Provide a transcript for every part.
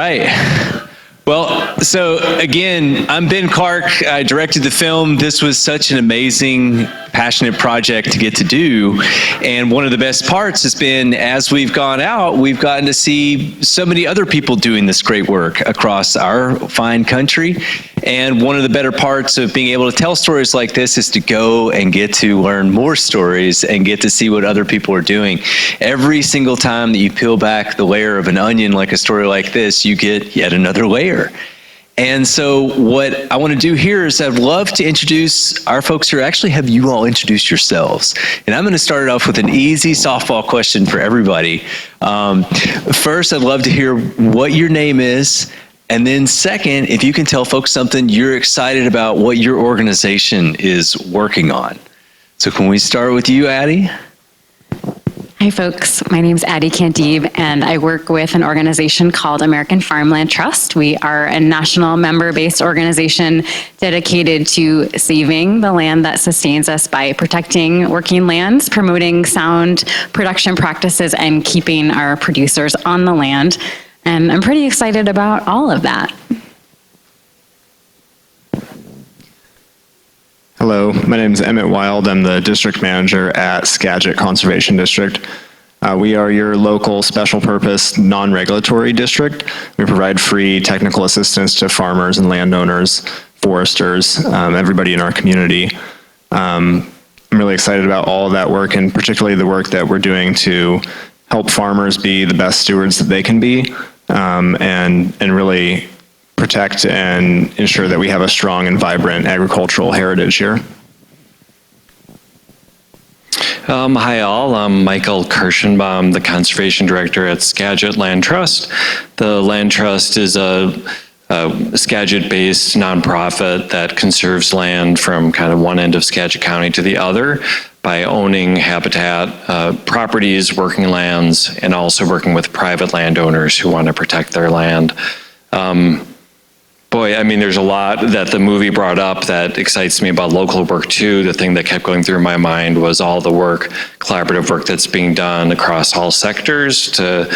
right. Well, so again, I'm Ben Clark. I directed the film. This was such an amazing, passionate project to get to do. And one of the best parts has been, as we've gone out, we've gotten to see so many other people doing this great work across our fine country. And one of the better parts of being able to tell stories like this is to go and get to learn more stories and get to see what other people are doing. Every single time that you peel back the layer of an onion, like a story like this, you get yet another layer. And so what I want to do here is I'd love to introduce our folks here, actually have you all introduce yourselves. And I'm going to start it off with an easy softball question for everybody. First, I'd love to hear what your name is. And then second, if you can tell folks something you're excited about what your organization is working on. So can we start with you, Addie? Hi folks, my name is Addie Candib and I work with an organization called American Farmland Trust. We are a national member-based organization dedicated to saving the land that sustains us by protecting working lands, promoting sound production practices, and keeping our producers on the land. And I'm pretty excited about all of that. Hello, my name is Emmett Wild. I'm the district manager at Skagit Conservation District. We are your local special purpose non-regulatory district. We provide free technical assistance to farmers and landowners, foresters, everybody in our community. I'm really excited about all of that work, and particularly the work that we're doing to help farmers be the best stewards that they can be, and really protect and ensure that we have a strong and vibrant agricultural heritage here. Hi all, I'm Michael Kirshenbaum, the Conservation Director at Skagit Land Trust. The Land Trust is a Skagit-based nonprofit that conserves land from kind of one end of Skagit County to the other by owning habitat properties, working lands, and also working with private landowners who want to protect their land. Boy, I mean, there's a lot that the movie brought up that excites me about local work too. The thing that kept going through my mind was all the work, collaborative work that's being done across all sectors to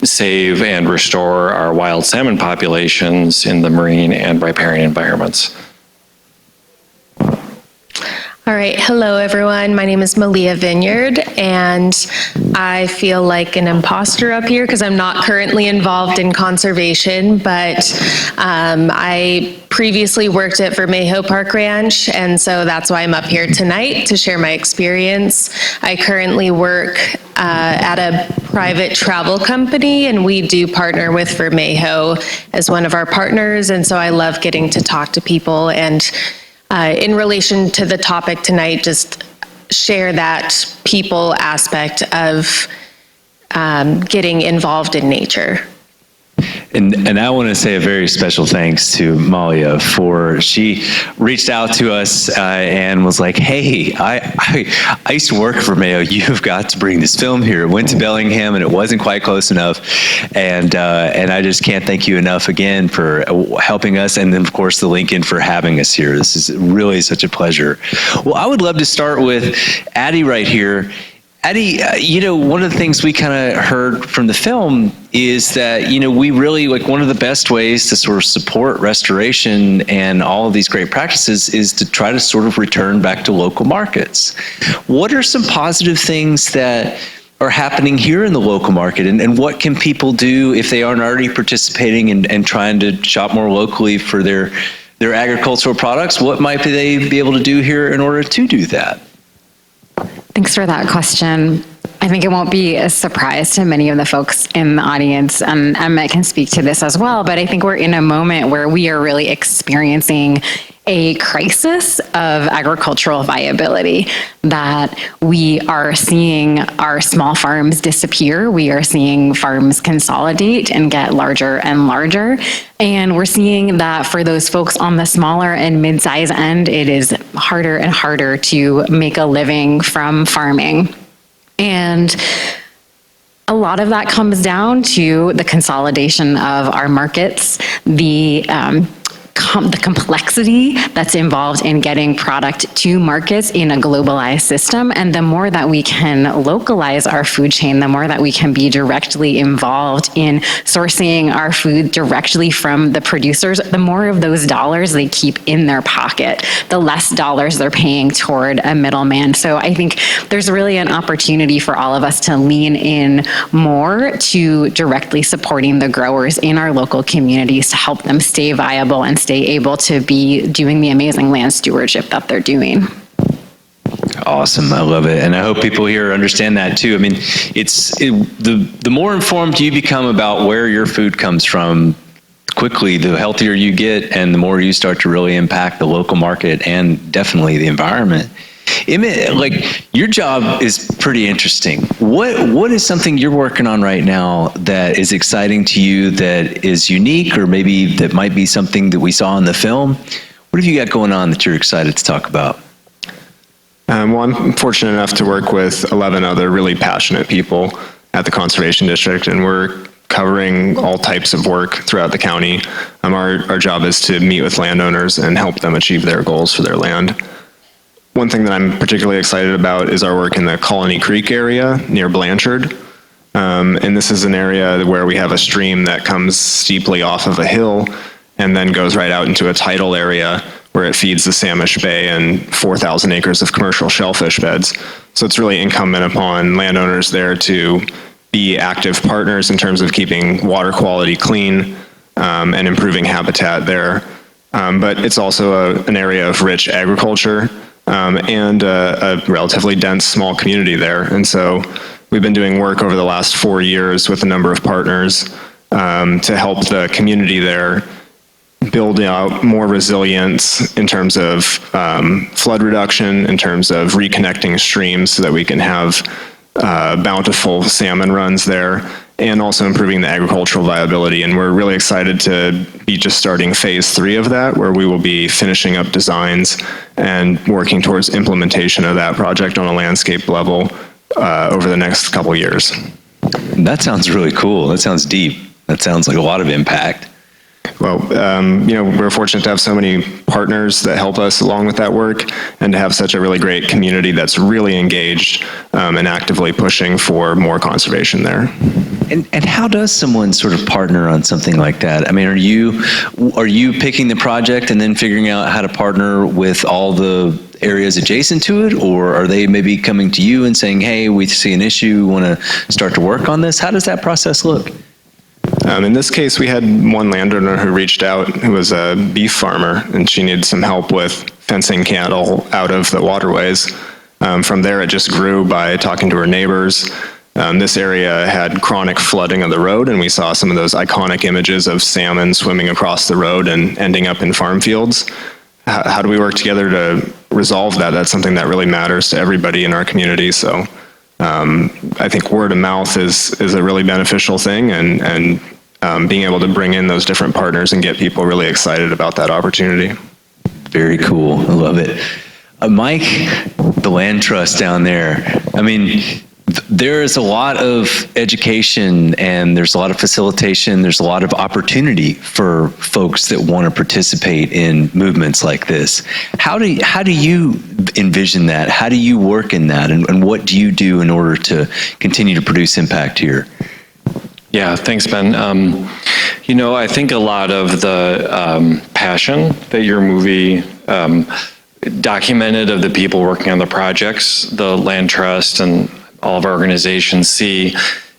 save and restore our wild salmon populations in the marine and riparian environments. All right, hello everyone. My name is Malia Vineyard, and I feel like an imposter up here because I'm not currently involved in conservation, but I previously worked at Vermejo Park Ranch, and so that's why I'm up here tonight to share my experience. I currently work at a private travel company, and we do partner with Vermejo as one of our partners, and so I love getting to talk to people and in relation to the topic tonight, just share that people aspect of getting involved in nature. And I want to say a very special thanks to Malia for, she reached out to us and was like, hey, I used to work for Mayo. You've got to bring this film here. It went to Bellingham and it wasn't quite close enough. And I just can't thank you enough again for helping us. And then of course the Lincoln for having us here. This is really such a pleasure. Well, I would love to start with Addie right here. Addie, you know, one of the things we kind of heard from the film is that, you know, we really, like, one of the best ways to sort of support restoration and all of these great practices is to try to sort of return back to local markets. What are some positive things that are happening here in the local market, and what can people do if they aren't already participating and trying to shop more locally for their agricultural products? What might they be able to do here in order to do that? Thanks for that question. I think it won't be a surprise to many of the folks in the audience, and Emmett can speak to this as well, but I think we're in a moment where we are really experiencing a crisis of agricultural viability, that we are seeing our small farms disappear. We are seeing farms consolidate and get larger and larger. And we're seeing that for those folks on the smaller and mid-size end, it is harder and harder to make a living from farming. And a lot of that comes down to the consolidation of our markets, the the complexity that's involved in getting product to markets in a globalized system. And the more that we can localize our food chain, the more that we can be directly involved in sourcing our food directly from the producers, the more of those dollars they keep in their pocket, the less dollars they're paying toward a middleman. So I think there's really an opportunity for all of us to lean in more to directly supporting the growers in our local communities to help them stay viable and stay able to be doing the amazing land stewardship that they're doing. Awesome. I love it. And I hope people here understand that too. I mean, the more informed you become about where your food comes from, quickly, the healthier you get and the more you start to really impact the local market and definitely the environment. Emmett, like, your job is pretty interesting. What is something you're working on right now that is exciting to you, that is unique, or maybe that might be something that we saw in the film? What have you got going on that you're excited to talk about? Well, I'm fortunate enough to work with 11 other really passionate people at the Conservation District, and we're covering all types of work throughout the county. Our job is to meet with landowners and help them achieve their goals for their land. One thing that I'm particularly excited about is our work in the Colony Creek area near Blanchard. And this is an area where we have a stream that comes steeply off of a hill and then goes right out into a tidal area where it feeds the Samish Bay and 4,000 acres of commercial shellfish beds. So it's really incumbent upon landowners there to be active partners in terms of keeping water quality clean and improving habitat there. But it's also an area of rich agriculture and a relatively dense small community there. And so we've been doing work over the last 4 years with a number of partners to help the community there build out more resilience in terms of flood reduction, in terms of reconnecting streams so that we can have bountiful salmon runs there, and also improving the agricultural viability. And we're really excited to be just starting phase 3 of that, where we will be finishing up designs and working towards implementation of that project on a landscape level over the next couple years. That sounds really cool. That sounds deep. That sounds like a lot of impact. Well, we're fortunate to have so many partners that help us along with that work, and to have such a really great community that's really engaged and actively pushing for more conservation there. And how does someone sort of partner on something like that? I mean, are you picking the project and then figuring out how to partner with all the areas adjacent to it, or are they maybe coming to you and saying, hey, we see an issue, we want to start to work on this? How does that process look? In this case, we had one landowner who reached out, who was a beef farmer, and she needed some help with fencing cattle out of the waterways. From there, it just grew by talking to her neighbors. This area had chronic flooding of the road, and we saw some of those iconic images of salmon swimming across the road and ending up in farm fields. How do we work together to resolve that? That's something that really matters to everybody in our community. So I think word of mouth is a really beneficial thing, and being able to bring in those different partners and get people really excited about that opportunity. Very cool. I love it. Mike, the land trust down there, I mean, there is a lot of education and there's a lot of facilitation, there's a lot of opportunity for folks that want to participate in movements like this. How do you envision that? How do you work in that? And what do you do in order to continue to produce impact here? Yeah, thanks, Ben. I think a lot of the passion that your movie documented of the people working on the projects, the Land Trust and all of our organizations see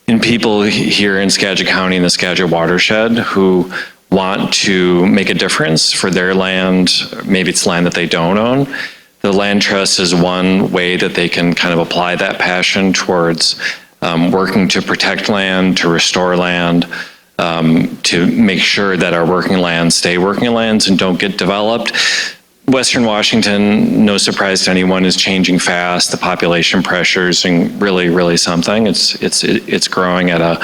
in people here in Skagit County and the Skagit watershed who want to make a difference for their land. Maybe it's land that they don't own. The Land Trust is one way that they can kind of apply that passion towards working to protect land, to restore land, to make sure that our working lands stay working lands and don't get developed. Western Washington, no surprise to anyone, is changing fast. The population pressures and really something. It's growing at a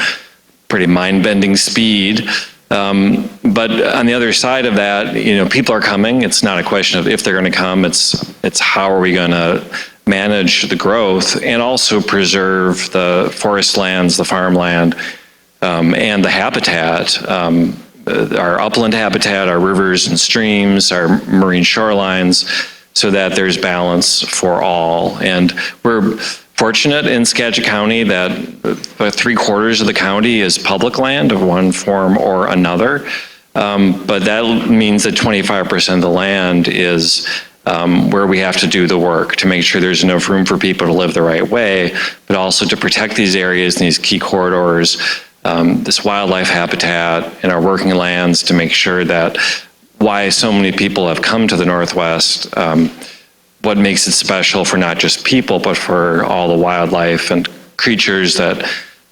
pretty mind-bending speed. But on the other side of that, people are coming. It's not a question of if they're going to come. It's how are we going to manage the growth and also preserve the forest lands, the farmland, and the habitat. our upland habitat, our rivers and streams, our marine shorelines, so that there's balance for all. And we're fortunate in Skagit County that about 3/4 of the county is public land of one form or another. But that means that 25% of the land is where we have to do the work to make sure there's enough room for people to live the right way, but also to protect these areas and these key corridors, this wildlife habitat in our working lands, to make sure that why so many people have come to the Northwest, what makes it special for not just people, but for all the wildlife and creatures that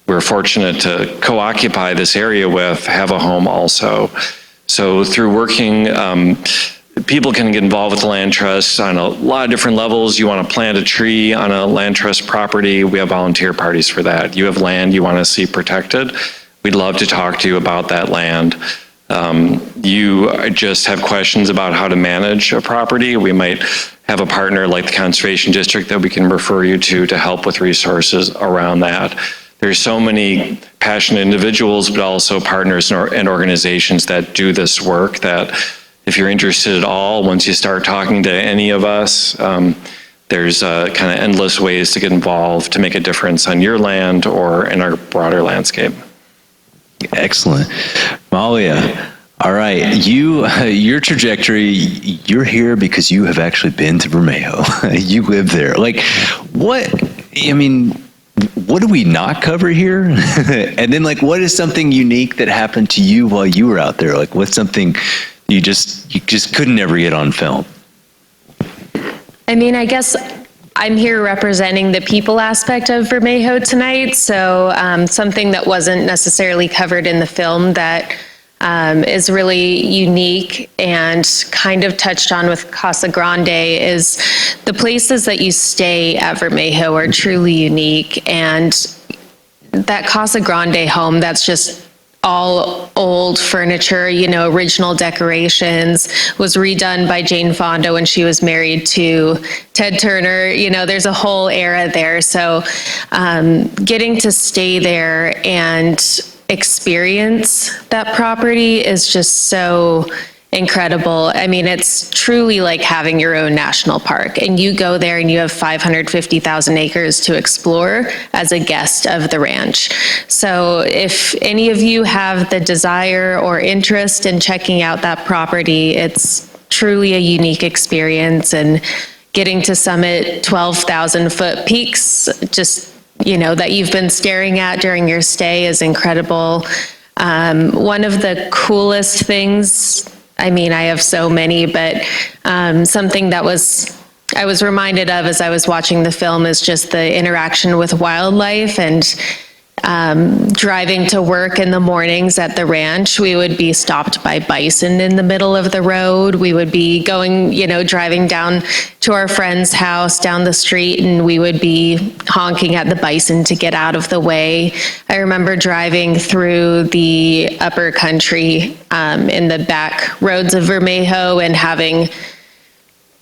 we're fortunate to co-occupy this area with, have a home also. So through working, people can get involved with the land trust on a lot of different levels. You want to plant a tree on a land trust property, we have volunteer parties for that. You have land you want to see protected, we'd love to talk to you about that land. You just have questions about how to manage a property, we might have a partner like the Conservation District that we can refer you to help with resources around that. There's so many passionate individuals, but also partners and organizations that do this work, that if you're interested at all, once you start talking to any of us, there's kind of endless ways to get involved to make a difference on your land or in our broader landscape. Excellent. Malia, all right, your trajectory, you're here because you have actually been to Vermejo. You live there. Like, what do we not cover here? And then, like, what is something unique that happened to you while you were out there? Like, what's something you just couldn't never get on film? I mean, I guess I'm here representing the people aspect of Vermejo tonight, so something that wasn't necessarily covered in the film that is really unique and kind of touched on with Casa Grande is the places that you stay at Vermejo are truly unique. And that Casa Grande home, that's just all old furniture, you know, original decorations, was redone by Jane Fonda when she was married to Ted Turner. You know, there's a whole era there. So getting to stay there and experience that property is just so incredible. I mean, it's truly like having your own national park, and you go there and you have 550,000 acres to explore as a guest of the ranch. So if any of you have the desire or interest in checking out that property, it's truly a unique experience, and getting to summit 12,000 foot peaks, just, you know, that you've been staring at during your stay is incredible. One of the coolest things, I mean, I have so many, but something that I was reminded of as I was watching the film is just the interaction with wildlife. And driving to work in the mornings at the ranch, we would be stopped by bison in the middle of the road. We would be going, you know, driving down to our friend's house down the street, and we would be honking at the bison to get out of the way. I remember driving through the upper country in the back roads of Vermejo and having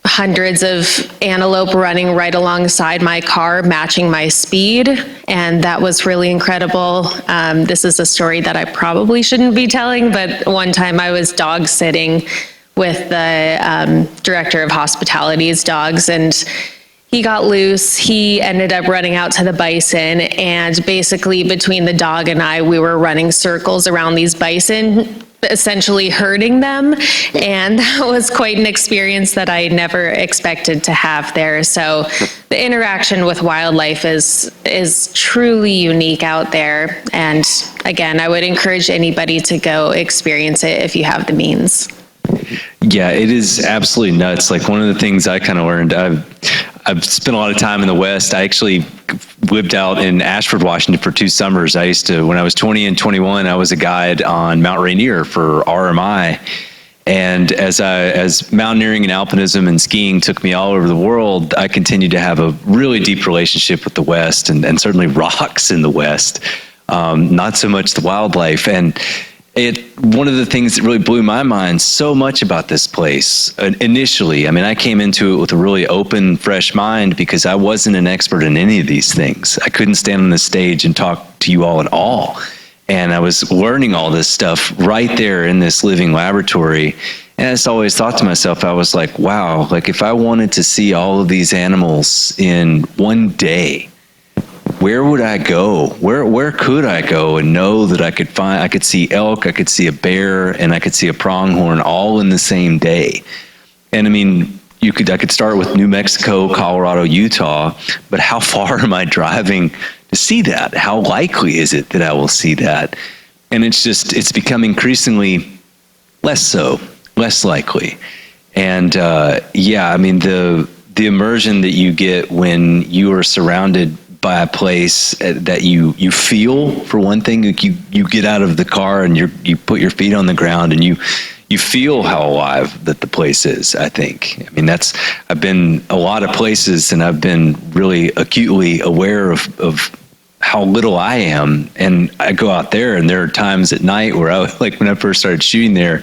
hundreds of antelope running right alongside my car, matching my speed. And that was really incredible. This is a story that I probably shouldn't be telling, but one time I was dog sitting with the director of hospitality's dogs, and he got loose. He ended up running out to the bison, and basically between the dog and I, we were running circles around these bison, essentially hurting them. And that was quite an experience that I never expected to have there. So the interaction with wildlife is truly unique out there. And again, I would encourage anybody to go experience it if you have the means. Yeah, it is absolutely nuts. Like, one of the things I kind of learned, I've spent a lot of time in the West. I actually lived out in Ashford, Washington for 2 summers. I used to, when I was 20 and 21, I was a guide on Mount Rainier for RMI. And as mountaineering and alpinism and skiing took me all over the world, I continued to have a really deep relationship with the West, and certainly rocks in the West, not so much the wildlife. And one of the things that really blew my mind so much about this place initially, I mean, I came into it with a really open, fresh mind because I wasn't an expert in any of these things. I couldn't stand on the stage and talk to you all at all. And I was learning all this stuff right there in this living laboratory. And I just always thought to myself, I was like, wow, like if I wanted to see all of these animals in one day, where would I go? Where could I go and know that I could see elk, I could see a bear, and I could see a pronghorn all in the same day? And I mean, I could start with New Mexico, Colorado, Utah, but how far am I driving to see that? How likely is it that I will see that? And it's become increasingly less likely. And I mean, the immersion that you get when you are surrounded by a place that you feel, for one thing, like you get out of the car and you put your feet on the ground and you feel how alive that the place is, I think. I mean, I've been a lot of places and I've been really acutely aware of how little I am. And I go out there and there are times at night where when I first started shooting there,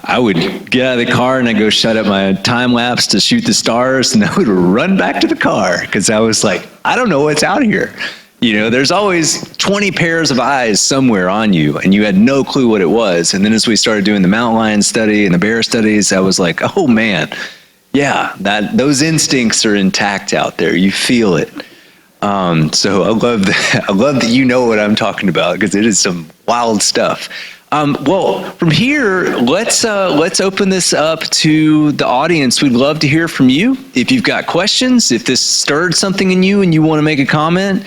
I would get out of the car and I'd go shut up my time lapse to shoot the stars, and I would run back to the car because I was like, I don't know what's out here. You know, there's always 20 pairs of eyes somewhere on you, and you had no clue what it was. And then as we started doing the mountain lion study and the bear studies, I was like, oh man, yeah, those instincts are intact out there. You feel it. So I love that you know what I'm talking about, because it is some wild stuff. Well, from here, let's open this up to the audience. We'd love to hear from you. If you've got questions, if this stirred something in you and you want to make a comment,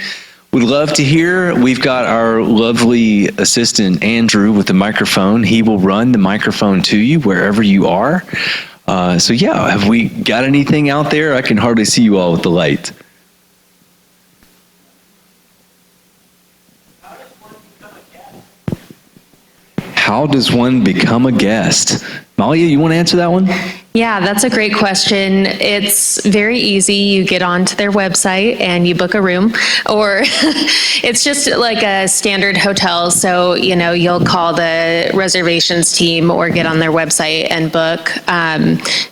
we'd love to hear. We've got our lovely assistant, Andrew, with the microphone. He will run the microphone to you wherever you are. So yeah, have we got anything out there? I can hardly see you all with the light. How does one become a guest? Malia, you want to answer that one? Yeah, that's a great question. It's very easy. You get onto their website and you book a room, or it's just like a standard hotel. So, you'll call the reservations team or get on their website and book.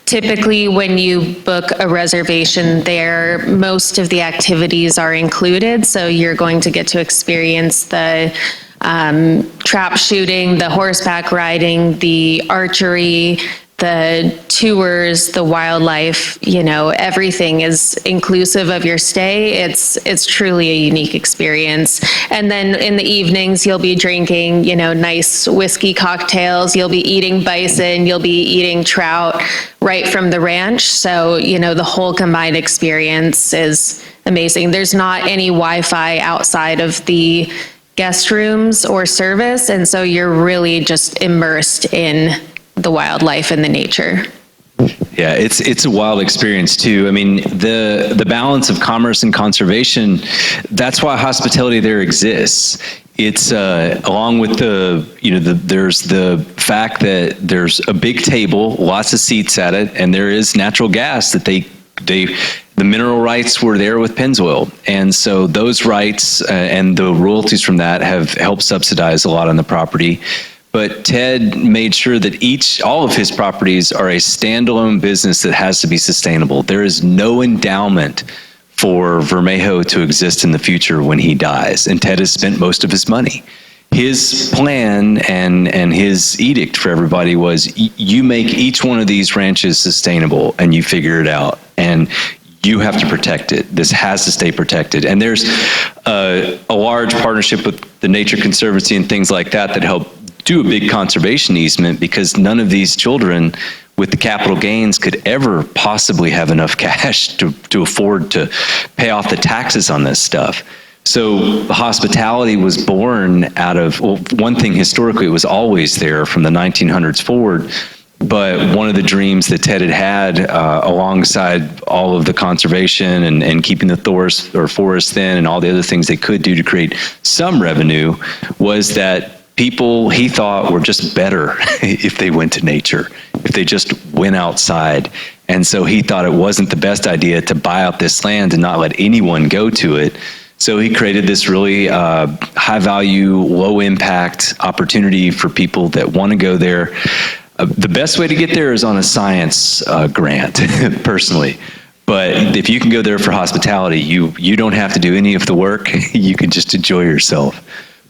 Typically, when you book a reservation there, most of the activities are included. So you're going to get to experience the trap shooting, the horseback riding, the archery, the tours, the wildlife, everything is inclusive of your stay. It's truly a unique experience. And then in the evenings, you'll be drinking, nice whiskey cocktails. You'll be eating bison. You'll be eating trout right from the ranch. So, the whole combined experience is amazing. There's not any Wi-Fi outside of the guest rooms or service, and so you're really just immersed in the wildlife and the nature. Yeah, it's a wild experience too. I mean, the balance of commerce and conservation, that's why hospitality there exists. It's along with there's the fact that there's a big table, lots of seats at it, and there is natural gas that the mineral rights were there with Pennzoil. And so those rights and the royalties from that have helped subsidize a lot on the property. But Ted made sure that all of his properties are a standalone business that has to be sustainable. There is no endowment for Vermejo to exist in the future when he dies. And Ted has spent most of his money. His plan and his edict for everybody was, you make each one of these ranches sustainable and you figure it out. And you have to protect it. This has to stay protected. And there's a large partnership with the Nature Conservancy and things like that help do a big conservation easement, because none of these children with the capital gains could ever possibly have enough cash to afford to pay off the taxes on this stuff. So hospitality was born out of, well, one thing historically, it was always there from the 1900s forward. But one of the dreams that Ted had alongside all of the conservation and keeping the forest thin and all the other things they could do to create some revenue was that people, he thought, were just better if they went to nature, if they just went outside. And so he thought it wasn't the best idea to buy out this land and not let anyone go to it. So he created this really high value, low impact opportunity for people that want to go there. The best way to get there is on a science grant, personally. But if you can go there for hospitality, you don't have to do any of the work. You can just enjoy yourself.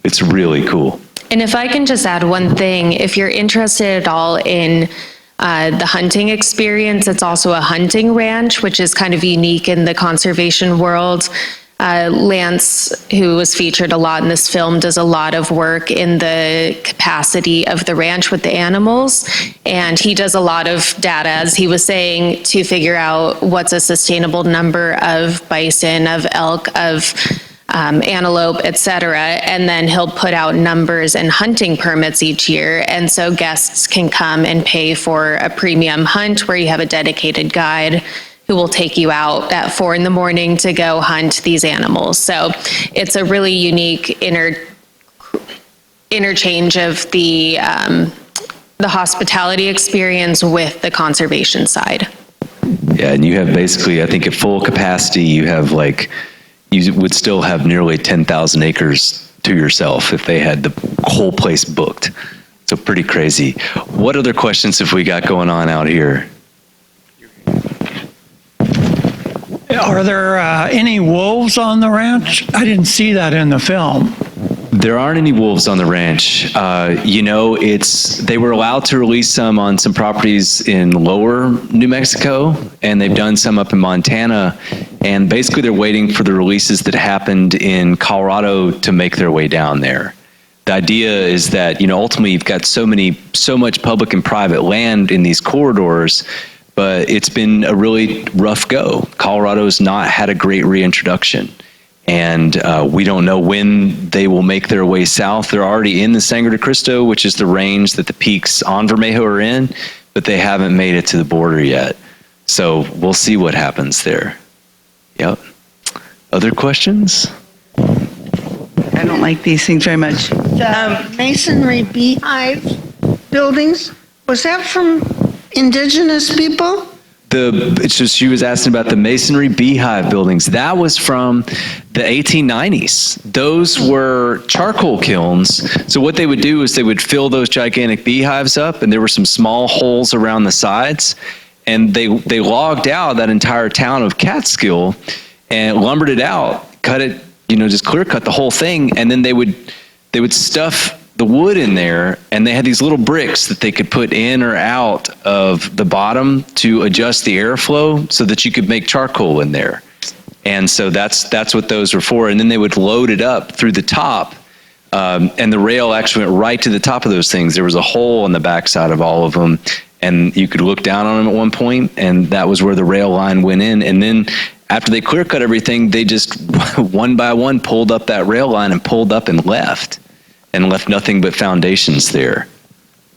It's really cool. And if I can just add one thing, if you're interested at all in the hunting experience, it's also a hunting ranch, which is kind of unique in the conservation world. Lance, who was featured a lot in this film, does a lot of work in the capacity of the ranch with the animals. And he does a lot of data, as he was saying, to figure out what's a sustainable number of bison, of elk, of antelope, et cetera. And then he'll put out numbers and hunting permits each year. And so guests can come and pay for a premium hunt where you have a dedicated guide who will take you out at 4 a.m. to go hunt these animals. So it's a really unique interchange of the hospitality experience with the conservation side. Yeah, and you have basically, I think at full capacity, you have you would still have nearly 10,000 acres to yourself if they had the whole place booked. So pretty crazy. What other questions have we got going on out here? Are there any wolves on the ranch? I didn't see that in the film. There aren't any wolves on the ranch. They were allowed to release some on some properties in lower New Mexico, and they've done some up in Montana. And basically they're waiting for the releases that happened in Colorado to make their way down there. The idea is that, ultimately you've got so much public and private land in these corridors, but it's been a really rough go. Colorado's not had a great reintroduction. And we don't know when they will make their way south. They're already in the Sangre de Cristo, which is the range that the peaks on Vermejo are in, but they haven't made it to the border yet. So we'll see what happens there. Yep. Other questions? I don't like these things very much. The masonry beehive buildings, was that from indigenous people? She was asking about the masonry beehive buildings. That was from the 1890s. Those were charcoal kilns. So what they would do is they would fill those gigantic beehives up, and there were some small holes around the sides, and they logged out that entire town of Catskill and lumbered it out, cut it, just clear cut the whole thing, and then they would stuff the wood in there, and they had these little bricks that they could put in or out of the bottom to adjust the airflow so that you could make charcoal in there. And so that's what those were for. And then they would load it up through the top, and the rail actually went right to the top of those things. There was a hole on the backside of all of them, and you could look down on them at one point, and that was where the rail line went in. And then after they clear cut everything, they just one by one pulled up that rail line and pulled up and left nothing but foundations there.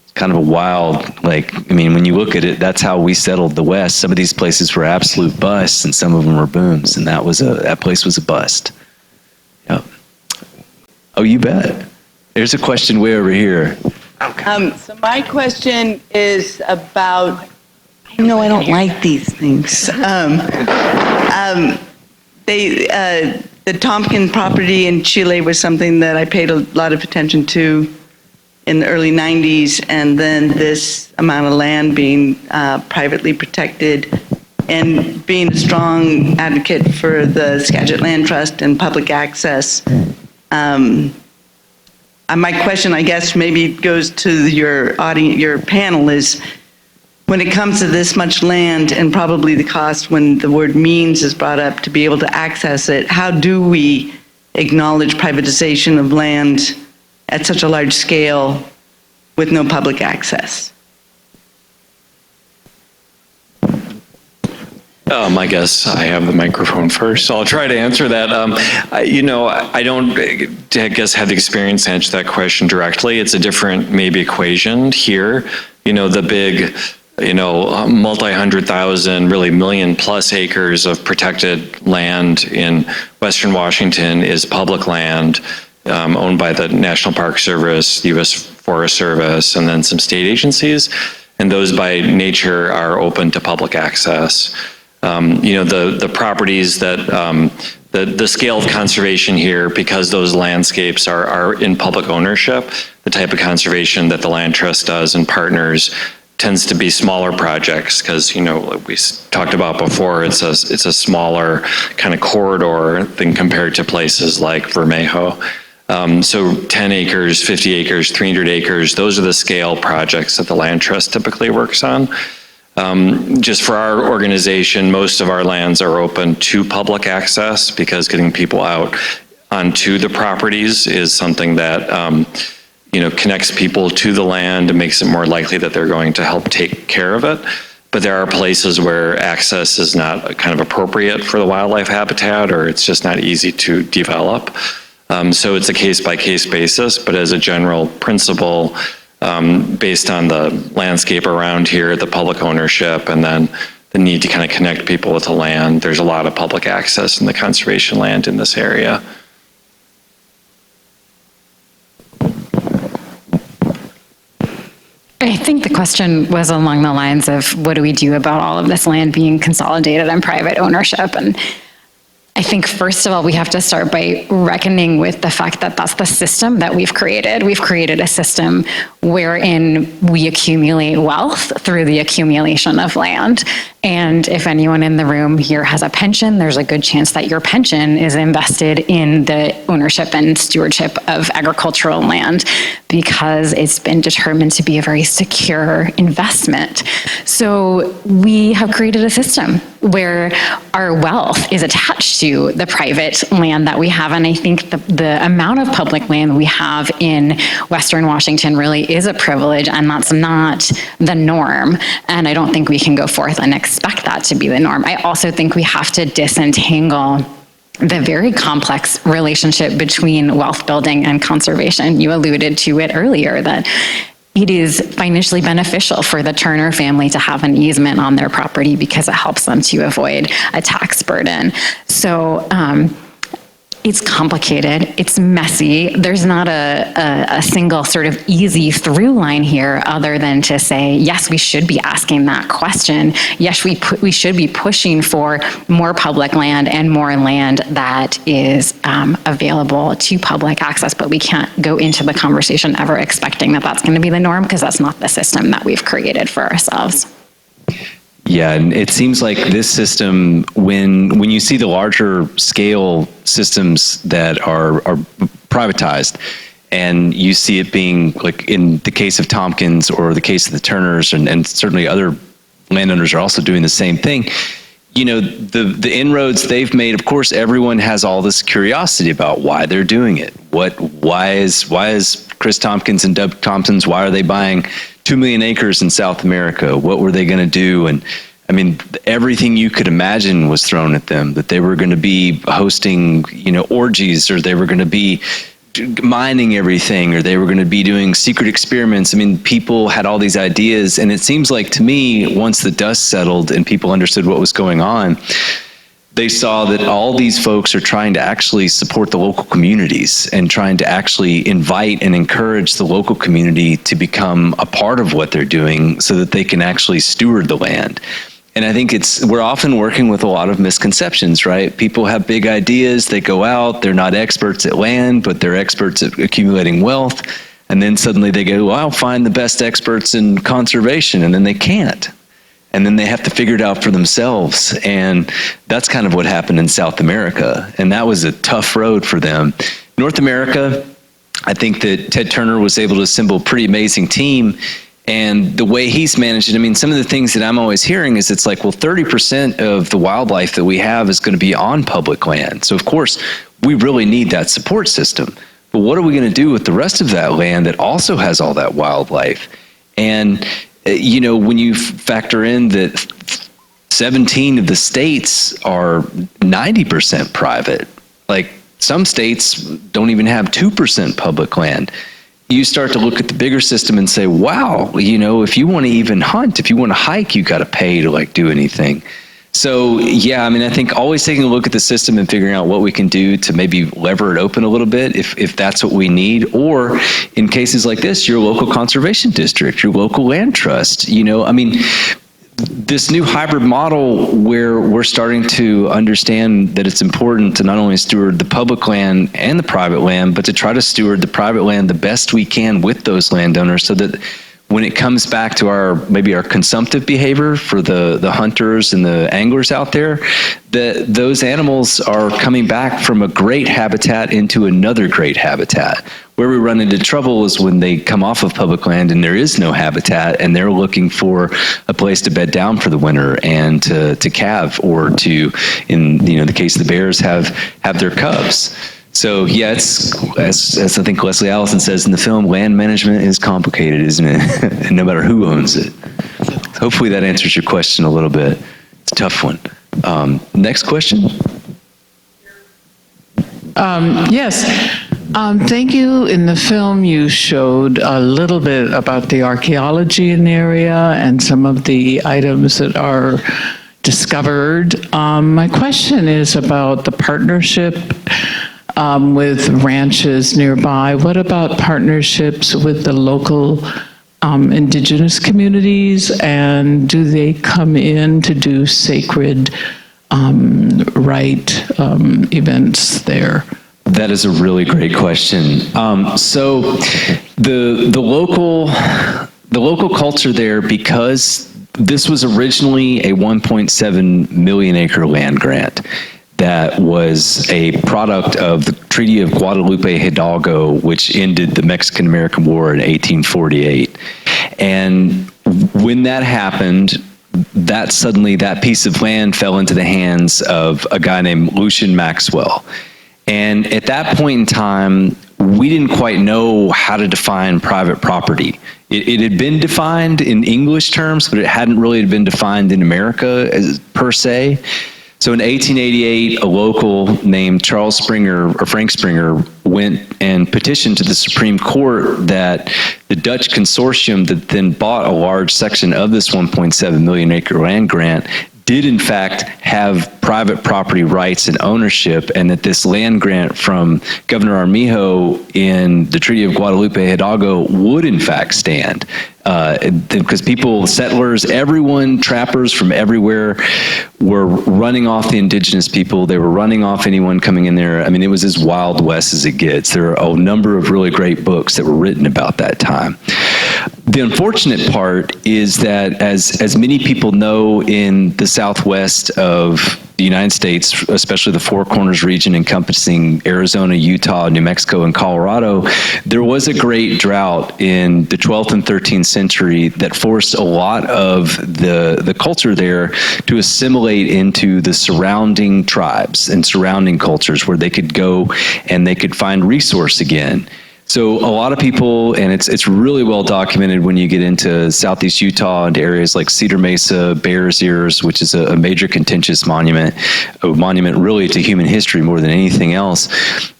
It's kind of a wild, when you look at it, that's how we settled the West. Some of these places were absolute busts, and some of them were booms, and that place was a bust. Yep. Oh, you bet. There's a question way over here. So my question is about, I don't like these things. The Tompkins property in Chile was something that I paid a lot of attention to in the early 90s, and then this amount of land being privately protected, and being a strong advocate for the Skagit Land Trust and public access. My question, I guess, maybe goes to your audience, your panel, is when it comes to this much land and probably the cost when the word means is brought up to be able to access it, how do we acknowledge privatization of land at such a large scale with no public access? I guess I have the microphone first, so I'll try to answer that. I don't, I guess, have the experience to answer that question directly. It's a different, maybe, equation here. The big, multi-hundred thousand, really million-plus acres of protected land in Western Washington is public land owned by the National Park Service, the U.S. Forest Service, and then some state agencies. And those, by nature, are open to public access. The properties that, the scale of conservation here, because those landscapes are in public ownership, the type of conservation that the Land Trust does and partners tends to be smaller projects because, like we talked about before, it's a smaller kind of corridor than compared to places like Vermejo. So 10 acres, 50 acres, 300 acres, those are the scale projects that the Land Trust typically works on. Just for our organization, most of our lands are open to public access because getting people out onto the properties is something that connects people to the land and makes it more likely that they're going to help take care of it. But there are places where access is not kind of appropriate for the wildlife habitat, or it's just not easy to develop. So it's a case-by-case basis, but as a general principle, based on the landscape around here, the public ownership, and then the need to kind of connect people with the land, there's a lot of public access in the conservation land in this area. I think the question was along the lines of what do we do about all of this land being consolidated and private ownership? And I think, first of all, we have to start by reckoning with the fact that that's the system that we've created. We've created a system wherein we accumulate wealth through the accumulation of land. And if anyone in the room here has a pension, there's a good chance that your pension is invested in the ownership and stewardship of agricultural land because it's been determined to be a very secure investment. So we have created a system where our wealth is attached to the private land that we have. And I think the amount of public land we have in Western Washington really is a privilege, and that's not the norm. And I don't think we can go forth and expect that to be the norm. I also think we have to disentangle the very complex relationship between wealth building and conservation. You alluded to it earlier, that it is financially beneficial for the Turner family to have an easement on their property because it helps them to avoid a tax burden. So it's complicated, it's messy. There's not a single sort of easy through line here other than to say, yes, we should be asking that question. Yes, we should be pushing for more public land and more land that is available to public access, but we can't go into the conversation ever expecting that that's going to be the norm, because that's not the system that we've created for ourselves. Yeah, and it seems like this system, when you see the larger scale systems that are privatized, and you see it being like in the case of Tompkins or the case of the Turners, and certainly other landowners are also doing the same thing. You know, the inroads they've made, of course, everyone has all this curiosity about why they're doing it. Why is Chris Tompkins and Doug Tompkins, why are they buying 2 million acres in South America? What were they going to do? And I mean, everything you could imagine was thrown at them, that they were going to be hosting, orgies, or they were going to be mining everything, or they were going to be doing secret experiments. I mean, people had all these ideas, and it seems like to me, once the dust settled and people understood what was going on, they saw that all these folks are trying to actually support the local communities and trying to actually invite and encourage the local community to become a part of what they're doing so that they can actually steward the land. And I think we're often working with a lot of misconceptions, right? People have big ideas, they go out, they're not experts at land, but they're experts at accumulating wealth. And then suddenly they go, well, I'll find the best experts in conservation, and then they can't. And then they have to figure it out for themselves. And that's kind of what happened in South America. And that was a tough road for them. North America, I think that Ted Turner was able to assemble a pretty amazing team. And the way he's managed it, I mean, some of the things that I'm always hearing is it's like, well, 30% of the wildlife that we have is going to be on public land. So of course, we really need that support system. But what are we going to do with the rest of that land that also has all that wildlife? And when you factor in that 17 of the states are 90% private, like some states don't even have 2% public land. You start to look at the bigger system and say, wow, if you want to even hunt, if you want to hike, you got to pay to do anything. So yeah, I mean, I think always taking a look at the system and figuring out what we can do to maybe lever it open a little bit if that's what we need, or in cases like this, your local conservation district, your local land trust, I mean, this new hybrid model where we're starting to understand that it's important to not only steward the public land and the private land, but to try to steward the private land the best we can with those landowners so that when it comes back to maybe our consumptive behavior for the hunters and the anglers out there, that those animals are coming back from a great habitat into another great habitat. Where we run into trouble is when they come off of public land and there is no habitat, and they're looking for a place to bed down for the winter and to calve, or to, in the case of the bears, have their cubs. So yeah, it's, as I think Leslie Allison says in the film, land management is complicated, isn't it? And no matter who owns it. Hopefully that answers your question a little bit. It's a tough one. Next question. Yes. Thank you. In the film, you showed a little bit about the archaeology in the area and some of the items that are discovered. My question is about the partnership with ranches nearby. What about partnerships with the local indigenous communities, and do they come in to do sacred rite events there? That is a really great question. So the local culture there, because this was originally a 1.7 million acre land grant that was a product of the Treaty of Guadalupe Hidalgo, which ended the Mexican-American War in 1848. And when that happened, that piece of land fell into the hands of a guy named Lucian Maxwell. And at that point in time, we didn't quite know how to define private property. It had been defined in English terms, but it hadn't really been defined in America per se. So in 1888, a local named Charles Springer, or Frank Springer, went and petitioned to the Supreme Court that the Dutch consortium that then bought a large section of this 1.7 million acre land grant did in fact have private property rights and ownership, and that this land grant from Governor Armijo in the Treaty of Guadalupe Hidalgo would in fact stand. Because people, settlers, everyone, trappers from everywhere were running off the indigenous people. They were running off anyone coming in there. I mean, it was as Wild West as it gets. There are a number of really great books that were written about that time. The unfortunate part is that, as many people know, in the southwest of the United States, especially the Four Corners region encompassing Arizona, Utah, New Mexico, and Colorado, there was a great drought in the 12th and 13th century that forced a lot of the culture there to assimilate into the surrounding tribes and surrounding cultures, where they could go and they could find resource again. So a lot of people, and it's really well documented when you get into southeast Utah, into areas like Cedar Mesa, Bears Ears, which is a major contentious monument, a monument really to human history more than anything else.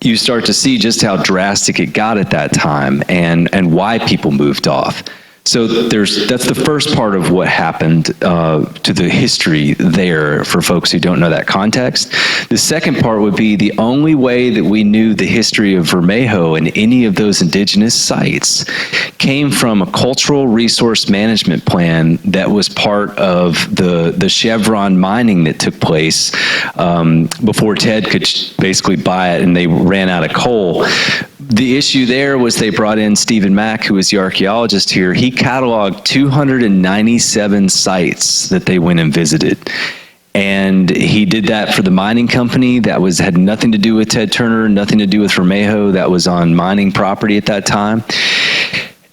You start to see just how drastic it got at that time, and why people moved off. So that's the first part of what happened to the history there for folks who don't know that context. The second part would be the only way that we knew the history of Vermejo and any of those indigenous sites came from a cultural resource management plan that was part of the Chevron mining that took place before Ted could basically buy it and they ran out of coal. The issue there was they brought in Stephen Mack, who was the archaeologist here. He cataloged 297 sites that they went and visited. And he did that for the mining company. That had nothing to do with Ted Turner, nothing to do with Vermejo. That was on mining property at that time.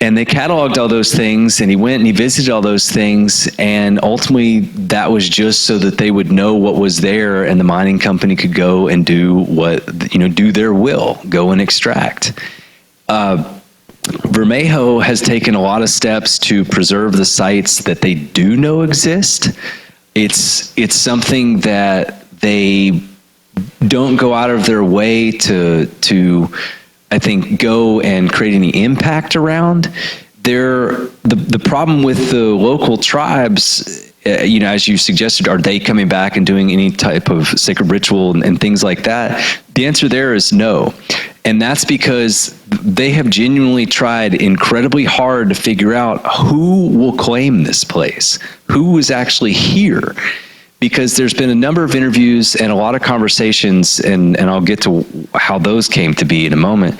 And they cataloged all those things, and he went and he visited all those things, and ultimately that was just so that they would know what was there, and the mining company could go and do do their will, go and extract. Vermejo has taken a lot of steps to preserve the sites that they do know exist. It's something that they don't go out of their way to I think, go and create any impact around. The problem with the local tribes, as you suggested, are they coming back and doing any type of sacred ritual and things like that? The answer there is no. And that's because they have genuinely tried incredibly hard to figure out who will claim this place, who is actually here. because there's been a number of interviews and a lot of conversations, and I'll get to how those came to be in a moment.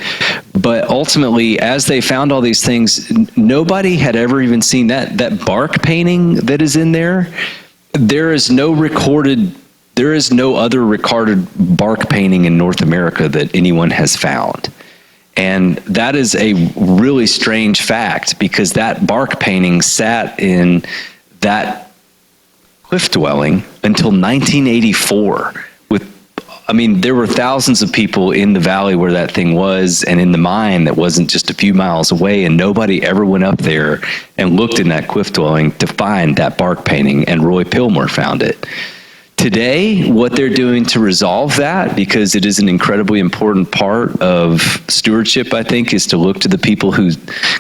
But ultimately, as they found all these things, nobody had ever even seen that bark painting that is in there. There is no other recorded bark painting in North America that anyone has found. And that is a really strange fact, because that bark painting sat in that cliff dwelling until 1984. There were thousands of people in the valley where that thing was, and in the mine that wasn't just a few miles away, and nobody ever went up there and looked in that cliff dwelling to find that bark painting, and Roy Pillmore found it. Today, what they're doing to resolve that, because it is an incredibly important part of stewardship, I think, is to look to the people who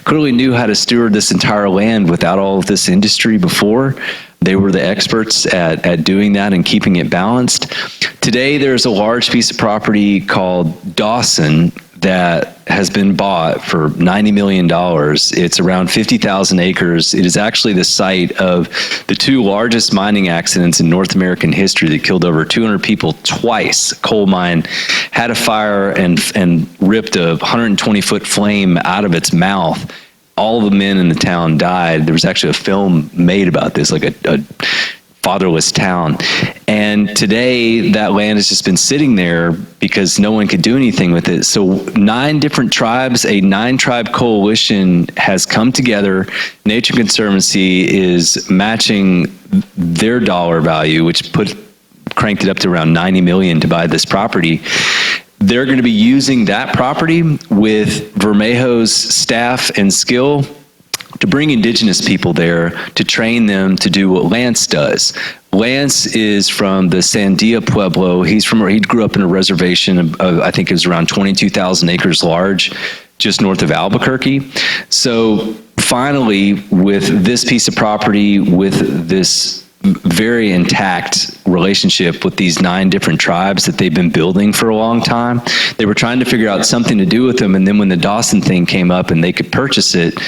clearly knew how to steward this entire land without all of this industry before. They were the experts at doing that and keeping it balanced. Today, there's a large piece of property called Dawson that has been bought for $90 million. It's around 50,000 acres. It is actually the site of the two largest mining accidents in North American history that killed over 200 people twice. Coal mine had a fire and ripped a 120-foot flame out of its mouth. All the men in the town died. There was actually a film made about this, like a fatherless town. And today, that land has just been sitting there because no one could do anything with it. So 9 different tribes, a 9-tribe coalition has come together. Nature Conservancy is matching their dollar value, which cranked it up to around $90 million to buy this property. They're going to be using that property with Vermejo's staff and skill to bring indigenous people there to train them to do what Lance does. Lance is from the Sandia Pueblo. He grew up in a reservation of, I think it was around 22,000 acres large, just north of Albuquerque. So finally, with this piece of property, with this very intact relationship with these 9 different tribes that they've been building for a long time, they were trying to figure out something to do with them. And then when the Dawson thing came up and they could purchase it,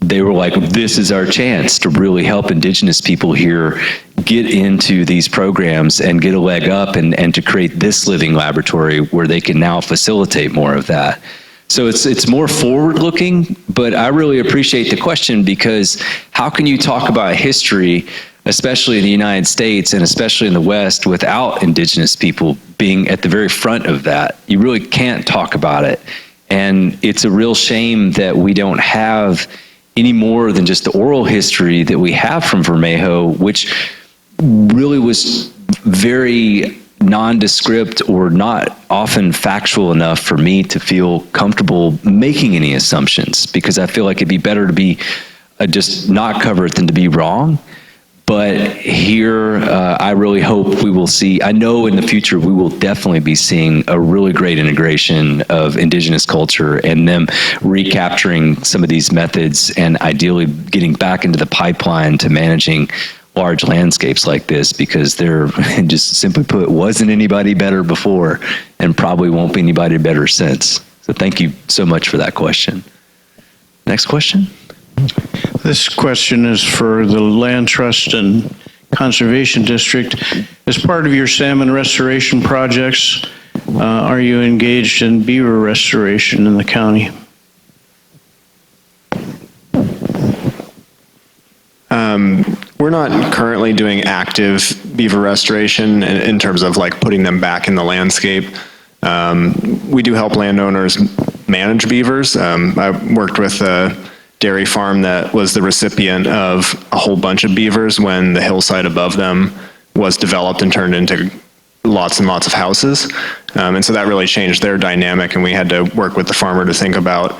they were like, this is our chance to really help indigenous people here get into these programs and get a leg up and to create this living laboratory where they can now facilitate more of that. So it's more forward-looking, but I really appreciate the question, because how can you talk about history, especially in the United States and especially in the West, without indigenous people being at the very front of that? You really can't talk about it. And it's a real shame that we don't have any more than just the oral history that we have from Vermejo, which really was very nondescript or not often factual enough for me to feel comfortable making any assumptions, because I feel like it'd be better to be just not cover it than to be wrong. But here, I really hope we will see, I know in the future we will definitely be seeing a really great integration of indigenous culture and them recapturing some of these methods and ideally getting back into the pipeline to managing large landscapes like this, because there, just simply put, wasn't anybody better before and probably won't be anybody better since. So thank you so much for that question. Next question. This question is for the Land Trust and Conservation District. As part of your salmon restoration projects, are you engaged in beaver restoration in the county? We're not currently doing active beaver restoration in terms of like putting them back in the landscape. We do help landowners manage beavers. I worked with a dairy farm that was the recipient of a whole bunch of beavers when the hillside above them was developed and turned into lots and lots of houses. And so that really changed their dynamic, and we had to work with the farmer to think about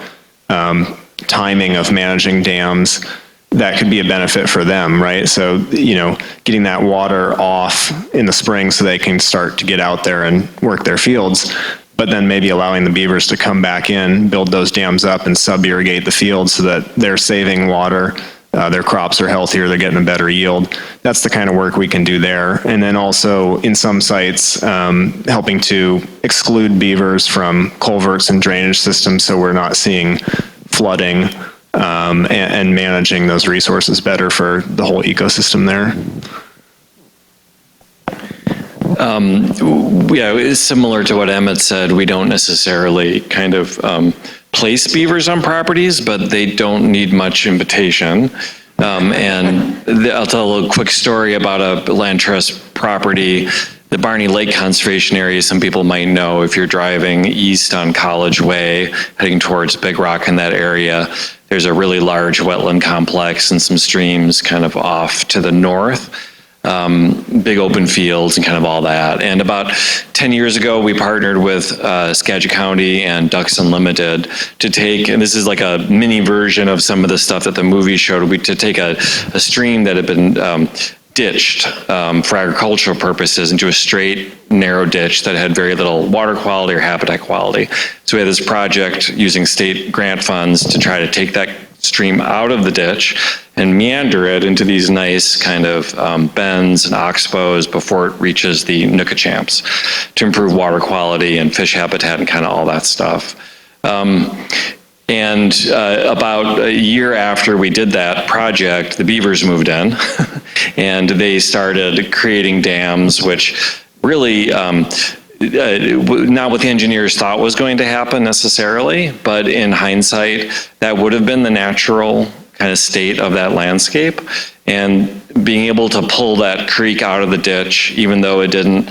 timing of managing dams that could be a benefit for them, right? So, you know, getting that water off in the spring so they can start to get out there and work their fields, but then maybe allowing the beavers to come back in, build those dams up and sub-irrigate the fields so that they're saving water, their crops are healthier, they're getting a better yield. That's the kind of work we can do there. And then also in some sites, helping to exclude beavers from culverts and drainage systems so we're not seeing flooding, and managing those resources better for the whole ecosystem there. Yeah, it's similar to what Emmett said. We don't necessarily kind of place beavers on properties, but they don't need much invitation. I'll tell a little quick story about a land trust property. The Barney Lake Conservation Area, some people might know if you're driving east on College Way, heading towards Big Rock in that area, there's a really large wetland complex and some streams kind of off to the north. Big open fields and kind of all that. And about 10 years ago, we partnered with Skagit County and Ducks Unlimited to take, and this is like a mini version of some of the stuff that the movie showed, to take a stream that had been ditched for agricultural purposes into a straight, narrow ditch that had very little water quality or habitat quality. So we had this project using state grant funds to try to take that stream out of the ditch and meander it into these nice kind of bends and oxbows before it reaches the Nookachamps to improve water quality and fish habitat and kind of all that stuff. About a year after we did that project, the beavers moved in and they started creating dams, which really not what the engineers thought was going to happen necessarily, but in hindsight, that would have been the natural kind of state of that landscape. And being able to pull that creek out of the ditch, even though it didn't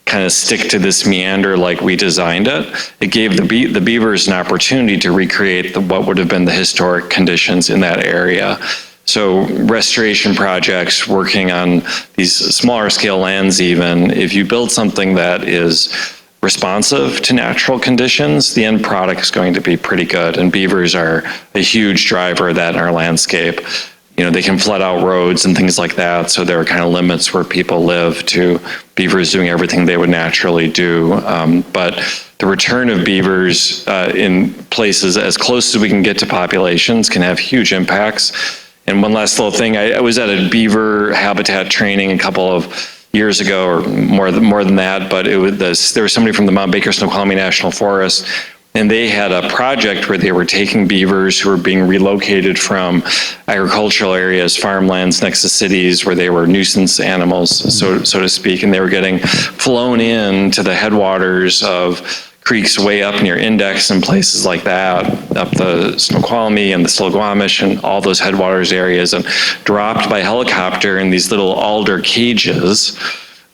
kind of stick to this meander like we designed it, it gave the beavers an opportunity to recreate what would have been the historic conditions in that area. So restoration projects, working on these smaller scale lands even, if you build something that is responsive to natural conditions, the end product is going to be pretty good. And beavers are a huge driver of that in our landscape. You know, they can flood out roads and things like that, so there are kind of limits where people live to beavers doing everything they would naturally do. But the return of beavers in places as close as we can get to populations can have huge impacts. And one last little thing, I was at a beaver habitat training a couple of years ago, or more than that, but there was somebody from the Mount Baker Snoqualmie National Forest, and they had a project where they were taking beavers who were being relocated from agricultural areas, farmlands next to cities where they were nuisance animals, so to speak, and they were getting flown in to the headwaters of creeks way up near Index and places like that, up the Snoqualmie and the Stillaguamish and all those headwaters areas, and dropped by helicopter in these little alder cages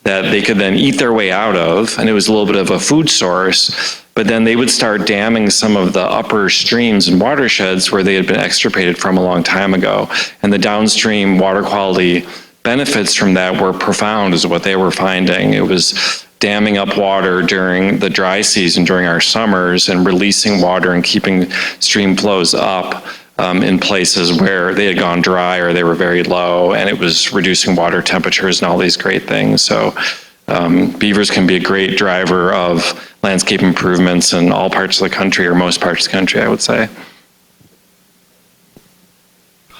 that they could then eat their way out of, and it was a little bit of a food source. But then they would start damming some of the upper streams and watersheds where they had been extirpated from a long time ago, and the downstream water quality benefits from that were profound, is what they were finding. It was damming up water during the dry season, during our summers, and releasing water and keeping stream flows up in places where they had gone dry or they were very low, and it was reducing water temperatures and all these great things. So beavers can be a great driver of landscape improvements in all parts of the country, or most parts of the country, I would say.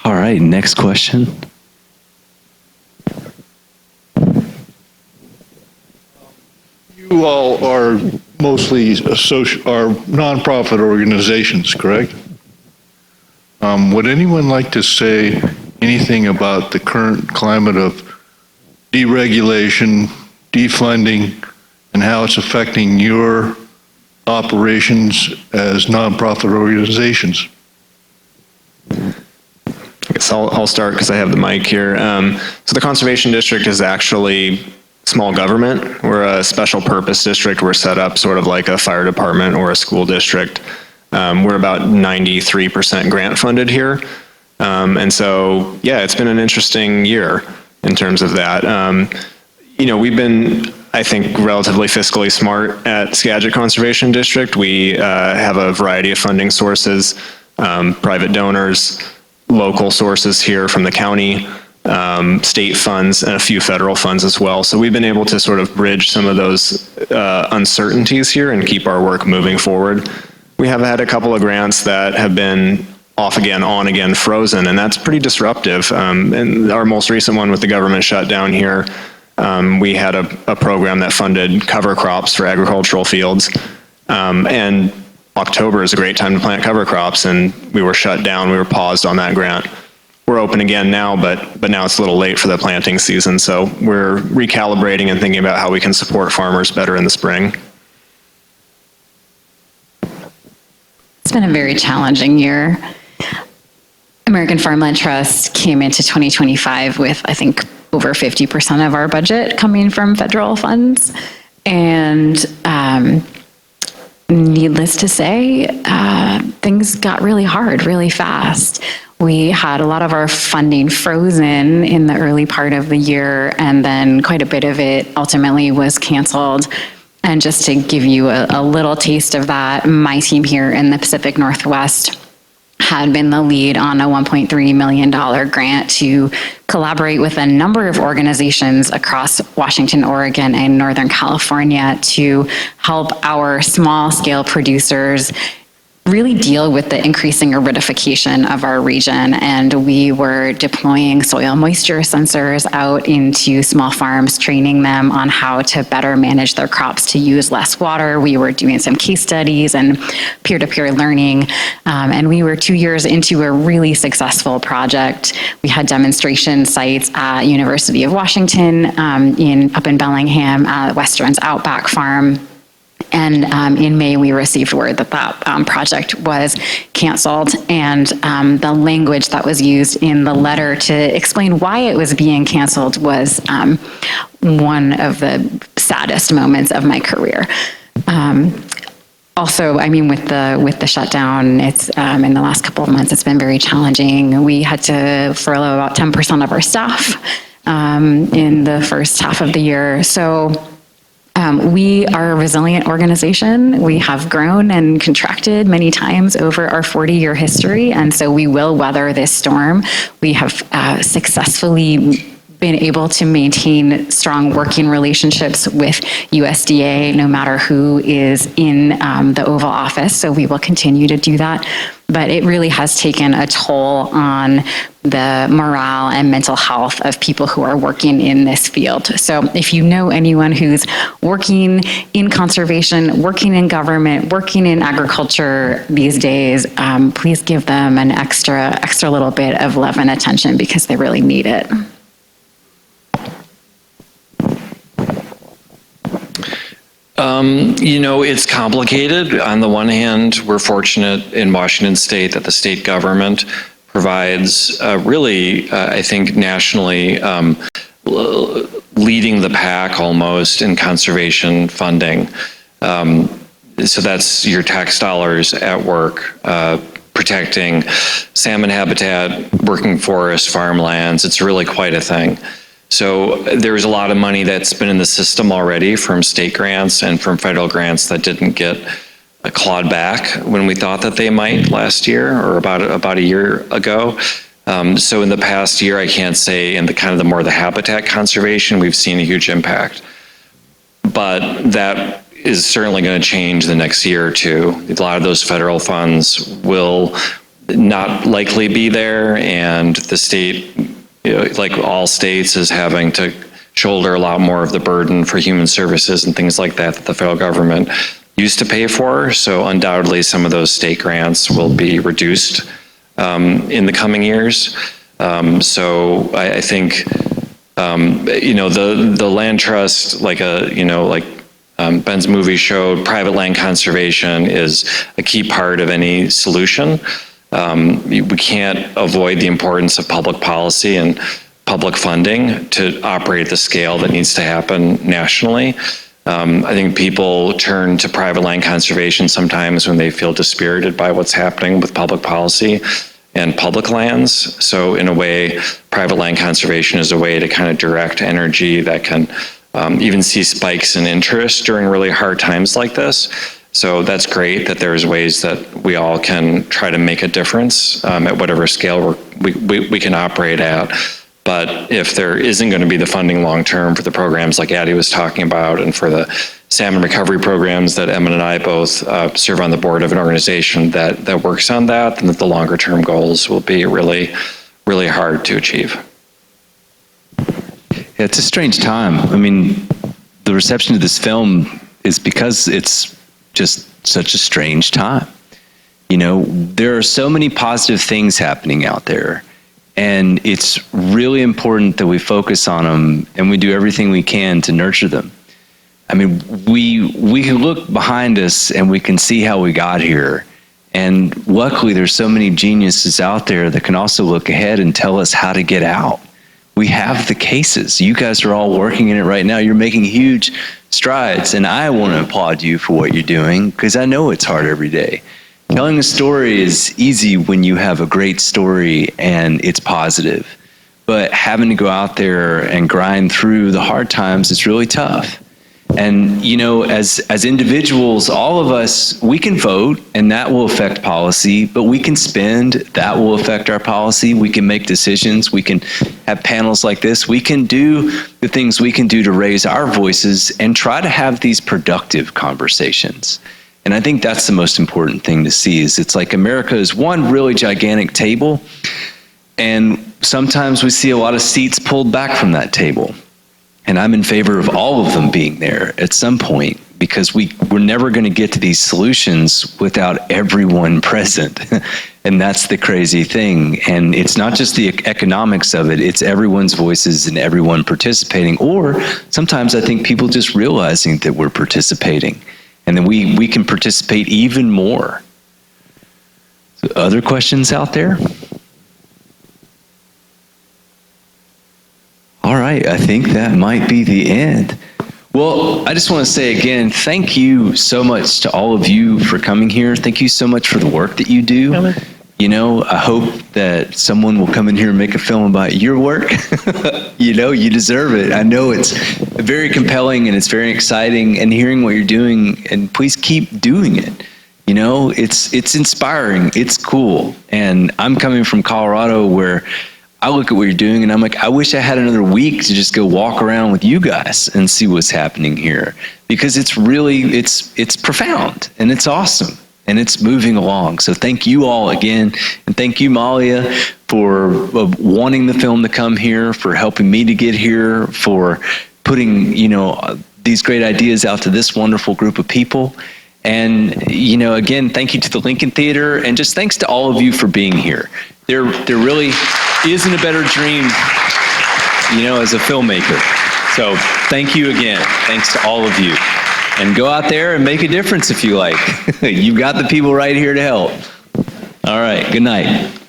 All right, next question. You all are mostly nonprofit organizations, correct? Would anyone like to say anything about the current climate of deregulation, defunding, and how it's affecting your operations as nonprofit organizations? I guess I'll start because I have the mic here. So the Conservation District is actually small government. We're a special purpose district. We're set up sort of like a fire department or a school district. We're about 93% grant funded here. And so, yeah, it's been an interesting year in terms of that. You know, we've been, I think, relatively fiscally smart at Skagit Conservation District. We have a variety of funding sources, private donors, local sources here from the county, state funds, and a few federal funds as well. So we've been able to sort of bridge some of those uncertainties here and keep our work moving forward. We have had a couple of grants that have been off again, on again, frozen, and that's pretty disruptive. And our most recent one with the government shutdown here, we had a program that funded cover crops for agricultural fields. And October is a great time to plant cover crops, and we were shut down, we were paused on that grant. we're open again now, but now it's a little late for the planting season. So we're recalibrating and thinking about how we can support farmers better in the spring. It's been a very challenging year. American Farmland Trust came into 2025 with, I think, over 50% of our budget coming from federal funds. And needless to say, things got really hard really fast. We had a lot of our funding frozen in the early part of the year, and then quite a bit of it ultimately was canceled. And just to give you a little taste of that, my team here in the Pacific Northwest had been the lead on a $1.3 million grant to collaborate with a number of organizations across Washington, Oregon, and Northern California to help our small-scale producers really deal with the increasing aridification of our region. And we were deploying soil moisture sensors out into small farms, training them on how to better manage their crops to use less water. We were doing some case studies and peer-to-peer learning. And we were 2 years into a really successful project. We had demonstration sites at University of Washington, up in Bellingham, at Western's Outback Farm. And in May, we received word that that project was canceled, and the language that was used in the letter to explain why it was being canceled was one of the saddest moments of my career. Also, I mean, with the shutdown, it's in the last couple of months, it's been very challenging. We had to furlough about 10% of our staff in the first half of the year. So we are a resilient organization. We have grown and contracted many times over our 40-year history, and so we will weather this storm. We have successfully been able to maintain strong working relationships with USDA, no matter who is in the Oval Office, so we will continue to do that. But it really has taken a toll on the morale and mental health of people who are working in this field. So if you know anyone who's working in conservation, working in government, working in agriculture these days, please give them an extra little bit of love and attention, because they really need it. It's complicated. On the one hand, we're fortunate in Washington State that the state government provides really, I think, nationally leading the pack almost in conservation funding. So that's your tax dollars at work, protecting salmon habitat, working forests, farmlands. It's really quite a thing. So there's a lot of money that's been in the system already from state grants and from federal grants that didn't get clawed back when we thought that they might last year or about a year ago. So in the past year, I can't say in the kind of the more the habitat conservation, we've seen a huge impact. But that is certainly going to change the next year or two. A lot of those federal funds will not likely be there, and the state, like all states, is having to shoulder a lot more of the burden for human services and things like that the federal government used to pay for. So undoubtedly some of those state grants will be reduced in the coming years. So I think, the land trust, like Ben's movie showed, private land conservation is a key part of any solution. We can't avoid the importance of public policy and public funding to operate at the scale that needs to happen nationally. I think people turn to private land conservation sometimes when they feel dispirited by what's happening with public policy and public lands. So in a way, private land conservation is a way to kind of direct energy that can even see spikes in interest during really hard times like this. So that's great that there's ways that we all can try to make a difference at whatever scale we can operate at. But if there isn't going to be the funding long-term for the programs like Addie was talking about, and for the salmon recovery programs that Emmett and I both serve on the board of an organization that works on that, then the longer-term goals will be really, really hard to achieve. Yeah, it's a strange time. I mean, the reception of this film is because it's just such a strange time. There are so many positive things happening out there. And it's really important that we focus on them and we do everything we can to nurture them. I mean, we can look behind us and we can see how we got here. And luckily, there's so many geniuses out there that can also look ahead and tell us how to get out. We have the cases. You guys are all working in it right now. You're making huge strides. And I want to applaud you for what you're doing because I know it's hard every day. Telling a story is easy when you have a great story and it's positive. But having to go out there and grind through the hard times is really tough. And, you know, as individuals, all of us, we can vote and that will affect policy, but we can spend, that will affect our policy. We can make decisions. We can have panels like this. We can do the things we can do to raise our voices and try to have these productive conversations. And I think that's the most important thing to see is it's like America is one really gigantic table. And sometimes we see a lot of seats pulled back from that table. And I'm in favor of all of them being there at some point because we're never going to get to these solutions without everyone present. And that's the crazy thing. And it's not just the economics of it, it's everyone's voices and everyone participating. Or sometimes I think people just realizing that we're participating. And then we can participate even more. So other questions out there? All right, I think that might be the end. Well, I just want to say again, thank you so much to all of you for coming here. Thank you so much for the work that you do. You know, I hope that someone will come in here and make a film about your work. You know, you deserve it. I know it's very compelling and it's very exciting and hearing what you're doing, and please keep doing it. You know, it's inspiring, it's cool. And I'm coming from Colorado where I look at what you're doing and I'm like, I wish I had another week to just go walk around with you guys and see what's happening here. Because it's really, it's profound and it's awesome and it's moving along. So thank you all again. And thank you, Malia, for wanting the film to come here, for helping me to get here, for putting, you know, these great ideas out to this wonderful group of people. And, you know, again, thank you to the Lincoln Theater and just thanks to all of you for being here. There really isn't a better dream, you know, as a filmmaker. So thank you again. Thanks to all of you. And go out there and make a difference if you like. You've got the people right here to help. All right. Good night.